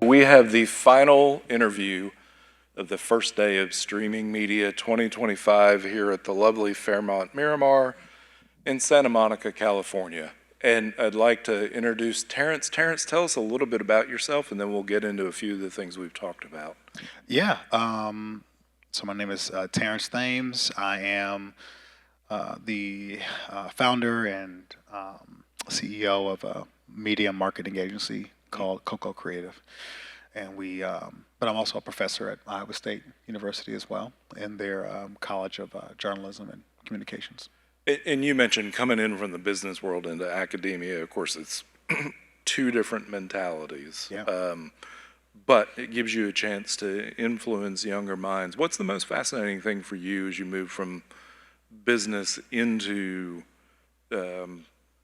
We have the final interview of the first day of Streaming Media 2025 here at the lovely Fairmont Miramar in Santa Monica, California. And I'd like to introduce Terrence. Terrence, tell us a little bit about yourself, and then we'll get into a few of the things we've talked about. Yeah. So my name is Terrence Thames. I am the founder and CEO of a media marketing agency called Coco Creative, and but I'm also a professor at Iowa State University as well in their College of Journalism and Communications. And you mentioned coming in from the business world into academia. Of course, it's two different mentalities. Yeah. But it gives you a chance to influence younger minds. What's the most fascinating thing for you as you move from business into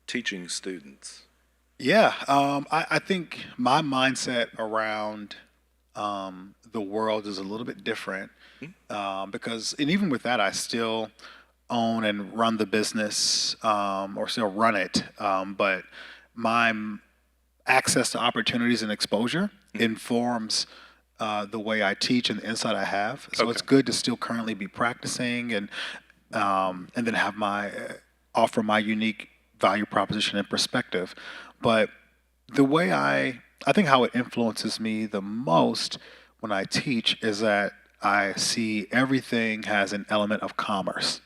teaching students? Yeah, I think my mindset around the world is a little bit different because, and even with that, I still own and run the business or still run it, but my access to opportunities and exposure informs the way I teach and the insight I have. So it's good to still currently be practicing and then have offer my unique value proposition and perspective. But the way I think how it influences me the most when I teach is that I see everything has an element of commerce.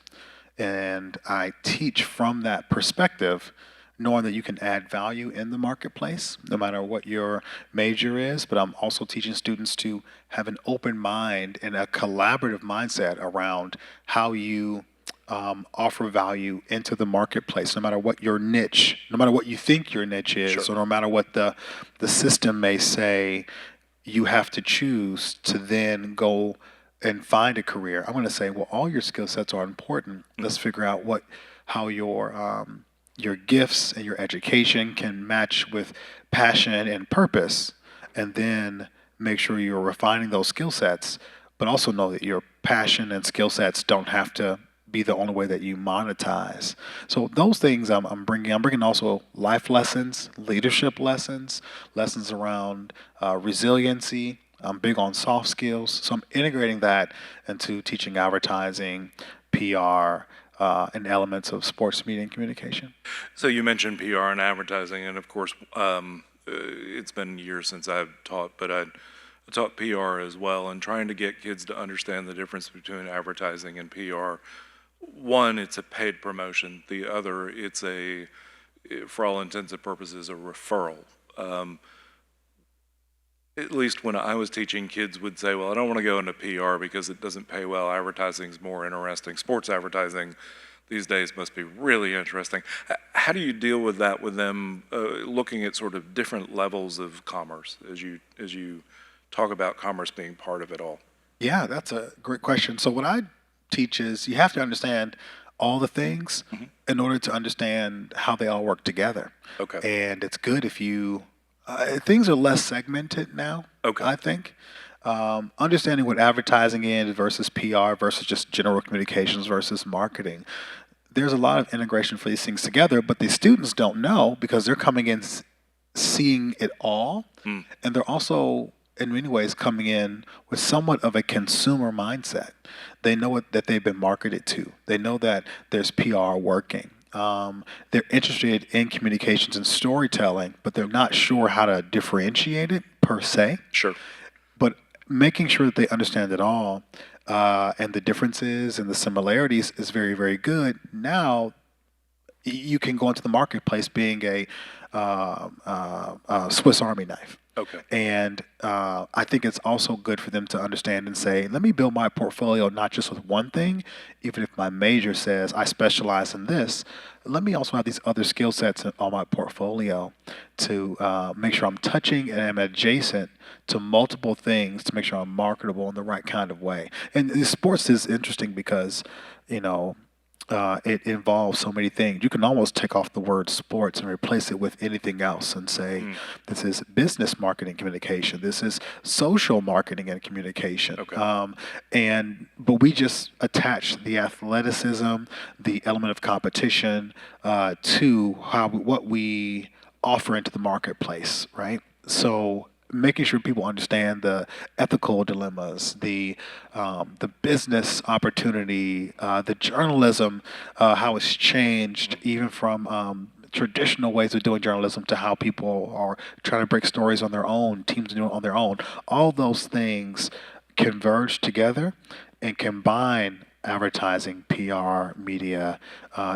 And I teach from that perspective, knowing that you can add value in the marketplace, no matter what your major is. But I'm also teaching students to have an open mind and a collaborative mindset around how you offer value into the marketplace, no matter what your niche, no matter what you think your niche is, Sure. or no matter what the system may say you have to choose to then go and find a career. I'm going to say, well, all your skill sets are important. Let's figure out how your gifts and your education can match with passion and purpose, and then make sure you're refining those skill sets, but also know that your passion and skill sets don't have to be the only way that you monetize. So those things I'm bringing. I'm bringing also life lessons, leadership lessons, lessons around resiliency. I'm big on soft skills, so I'm integrating that into teaching advertising, PR, and elements of sports media and communication. So you mentioned PR and advertising, and of course, it's been years since I've taught, but I taught PR as well, and trying to get kids to understand the difference between advertising and PR. One, it's a paid promotion. The other, it's for all intents and purposes, a referral. At least when I was teaching, kids would say, well, I don't want to go into PR because it doesn't pay well. Advertising's more interesting. Sports advertising these days must be really interesting. How do you deal with that with them looking at sort of different levels of commerce as you talk about commerce being part of it all? Yeah, that's a great question. So what I teach is you have to understand all the things in order to understand how they all work together. Okay. And it's good if you things are less segmented now. Okay. I think understanding what advertising is versus PR versus just general communications versus marketing. There's a lot of integration for these things together, but the students don't know because they're coming in seeing it all, and they're also in many ways coming in with somewhat of a consumer mindset. They know that they've been marketed to. They know that there's PR working. They're interested in communications and storytelling, but they're not sure how to differentiate it per se. Sure. But making sure that they understand it all and the differences and the similarities is very, very good. Now you can go into the marketplace being a Swiss Army knife. Okay. And I think it's also good for them to understand and say, let me build my portfolio not just with one thing. Even if my major says I specialize in this, let me also have these other skill sets on my portfolio to make sure I'm touching and I'm adjacent to multiple things to make sure I'm marketable in the right kind of way. And sports is interesting because, it involves so many things. You can almost take off the word sports and replace it with anything else and say, this is business marketing communication. This is social marketing and communication. Okay. But we just attach the athleticism, the element of competition to what we offer into the marketplace, right? So making sure people understand the ethical dilemmas, the business opportunity, the journalism, how it's changed even from traditional ways of doing journalism to how people are trying to break stories on their own, teams doing it on their own. All those things converge together and combine advertising, PR, media,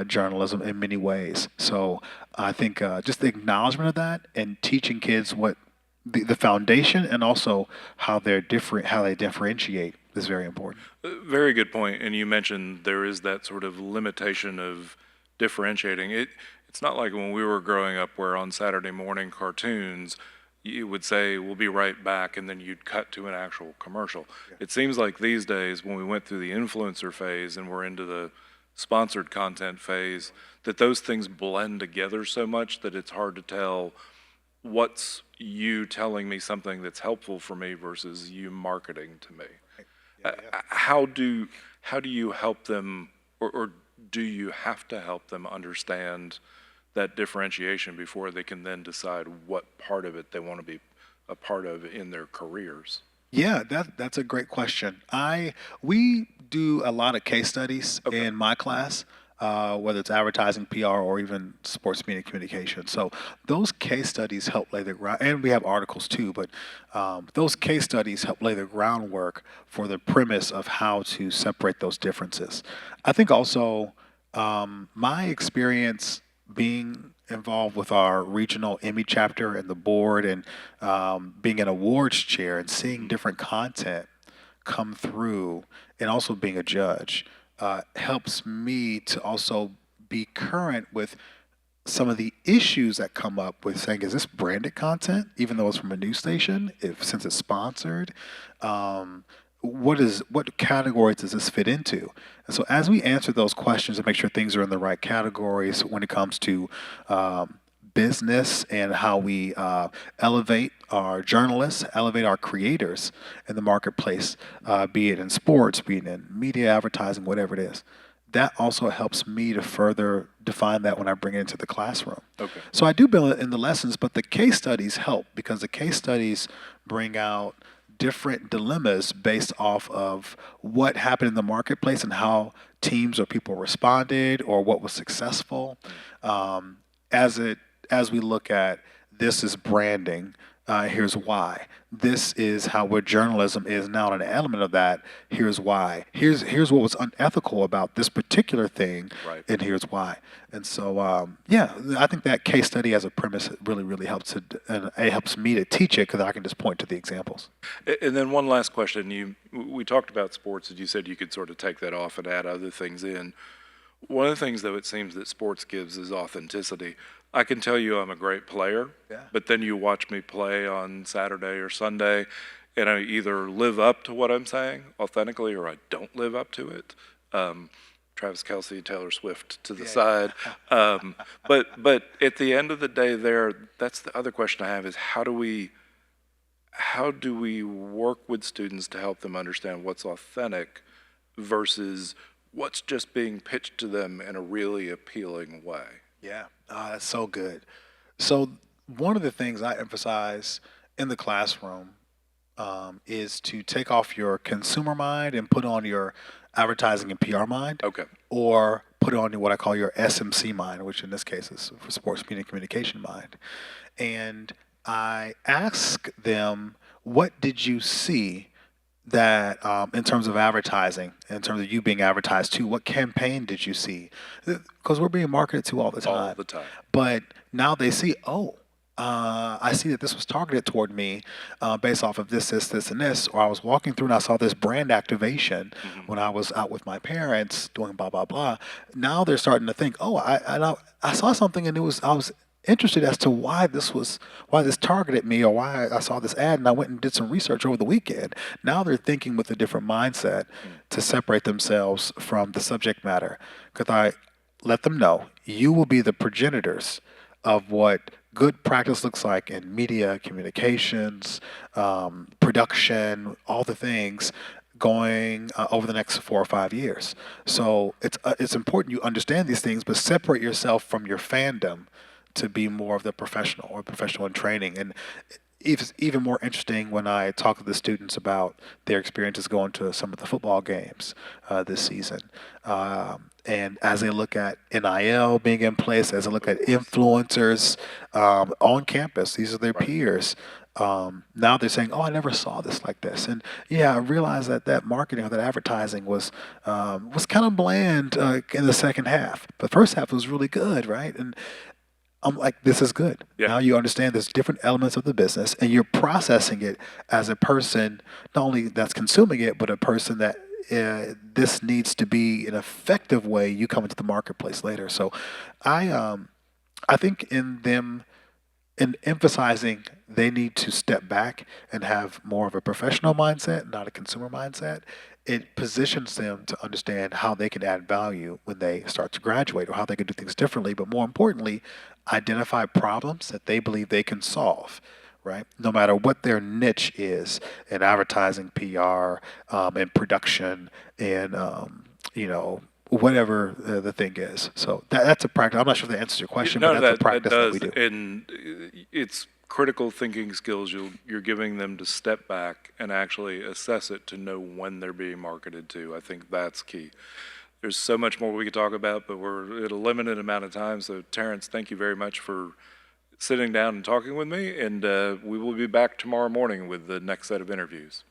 journalism in many ways. So I think just the acknowledgement of that and teaching kids what the foundation and also how they're different, how they differentiate is very important. Very good point. And you mentioned there is that sort of limitation of differentiating. It's not like when we were growing up where on Saturday morning cartoons, you would say, we'll be right back, and then you'd cut to an actual commercial. It seems like these days, when we went through the influencer phase and we're into the sponsored content phase, that those things blend together so much that it's hard to tell what's you telling me something that's helpful for me versus you marketing to me. How do you help them, or do you have to help them understand that differentiation before they can then decide what part of it they want to be a part of in their careers? Yeah, that's a great question. We do a lot of case studies Okay. in my class, whether it's advertising, PR, or even sports media communication. So those case studies help lay the ground, and we have articles too. But those case studies help lay the groundwork for the premise of how to separate those differences. I think also my experience being involved with our regional Emmy chapter and the board and being an awards chair and seeing different content come through and also being a judge helps me to also be current with some of the issues that come up with saying, is this branded content, even though it's from a news station, if since it's sponsored? What categories does this fit into? And so as we answer those questions and make sure things are in the right categories when it comes to business and how we elevate our journalists, elevate our creators in the marketplace, be it in sports, be it in media, advertising, whatever it is. That also helps me to further define that when I bring it into the classroom. Okay. So I do build it in the lessons, but the case studies help because the case studies bring out different dilemmas based off of what happened in the marketplace and how teams or people responded or what was successful. As we look at this is branding, here's why. This is how what journalism is now an element of that. Here's why. Here's what was unethical about this particular thing, Right. and here's why. And so, yeah, I think that case study as a premise really helps and it helps me to teach it because I can just point to the examples. And then one last question. We talked about sports, and you said you could sort of take that off and add other things in. One of the things, though, it seems that sports gives is authenticity. I can tell you I'm a great player, Yeah. but then you watch me play on Saturday or Sunday, and I either live up to what I'm saying authentically or I don't live up to it. Travis Kelce, Taylor Swift to the side. But at the end of the day that's the other question I have is how do we work with students to help them understand what's authentic versus what's just being pitched to them in a really appealing way? Yeah, that's so good. So one of the things I emphasize in the classroom is to take off your consumer mind and put on your advertising and PR mind, Okay. or put on what I call your SMC mind, which in this case is for sports media communication mind. And I ask them, what did you see that in terms of advertising, in terms of you being advertised to, what campaign did you see? Because we're being marketed to all the time. All the time. But now they see, I see that this was targeted toward me based off of this, and this. Or I was walking through and I saw this brand activation when I was out with my parents doing blah, blah, blah. Now they're starting to think, I saw something and I was interested as to why this targeted me or why I saw this ad, and I went and did some research over the weekend. Now they're thinking with a different mindset to separate themselves from the subject matter. Because I let them know you will be the progenitors of what good practice looks like in media, communications, production, all the things going over the next 4 or 5 years. So it's important you understand these things, but separate yourself from your fandom to be more of the professional or professional in training. And it's even more interesting when I talk to the students about their experiences going to some of the football games this season. And as they look at NIL being in place, as they look Of at course. influencers on campus, these are their Right. peers. Now they're saying, "Oh, I never saw this like this," and yeah, I realized that that marketing or that advertising was kind of bland in the second half. The first half was really good, right? And I'm like, this is good. Yeah. Now you understand there's different elements of the business, and you're processing it as a person, not only that's consuming it, but a person that this needs to be an effective way you come into the marketplace later. So, I think in them in emphasizing they need to step back and have more of a professional mindset, not a consumer mindset, it positions them to understand how they can add value when they start to graduate or how they can do things differently. But more importantly, identify problems that they believe they can solve, right? No matter what their niche is in advertising, PR, in production, and, whatever the thing is. So that's a practice. I'm not sure if that answers your question, but No, that's a that practice that we does, do. and it's critical thinking skills you're giving them to step back and actually assess it to know when they're being marketed to. I think that's key. There's so much more we could talk about, but we're at a limited amount of time. So, Terrence, thank you very much for sitting down and talking with me, and we will be back tomorrow morning with the next set of interviews.